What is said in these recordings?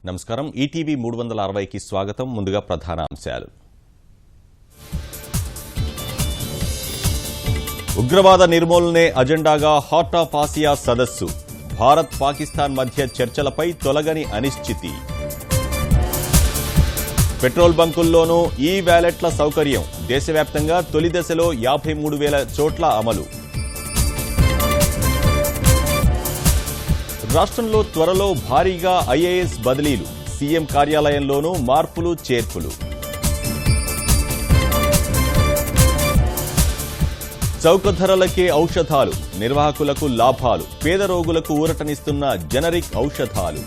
నమస్కారం. ఈటీవీ 360కి స్వాగతం. ముందుగా ప్రధాన అంశాలు. ఉగ్రవాద నిర్మూలనే అజెండాగా హార్ట్ ఆఫ్ ఆసియా సదస్సు. భారత్ పాకిస్తాన్ మధ్య చర్చలపై తొలగని అనిశ్చితి. పెట్రోల్ బంకుల్లోనూ ఈ వ్యాలెట్ల సౌకర్యం. దేశవ్యాప్తంగా తొలి దశలో 53,000 చోట్ల అమలు. రాష్ట్రంలో త్వరలో భారీగా ఐఏఎస్ బదిలీలు. సీఎం కార్యాలయంలోనూ మార్పులు చేర్పులు. చౌక ధరలకే ఔషధాలు. నిర్వాహకులకు లాభాలు. పేద రోగులకు ఊరటనిస్తున్న జనరిక్ ఔషధాలు.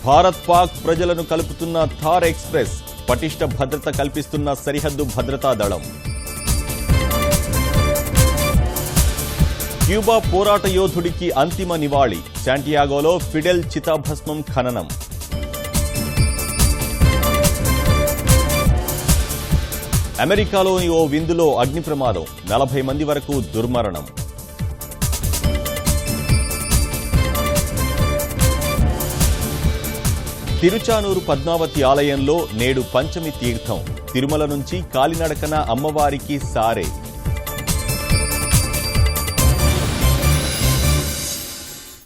భారత్ పాక్ ప్రజలను కలుపుతున్న థార్ ఎక్స్ప్రెస్. పటిష్ట భద్రత కల్పిస్తున్న సరిహద్దు భద్రతా దళం. క్యూబా పోరాట యోధుడికి అంతిమ నివాళి. శాంటియాగోలో ఫిడెల్ చితాభస్మం ఖననం. అమెరికాలోని ఓ విందులో అగ్ని ప్రమాదం. 40 మంది వరకు దుర్మరణం. తిరుచానూరు పద్మావతి ఆలయంలో నేడు పంచమి తీర్థం. తిరుమల నుంచి కాలినడకన అమ్మవారికి సారే.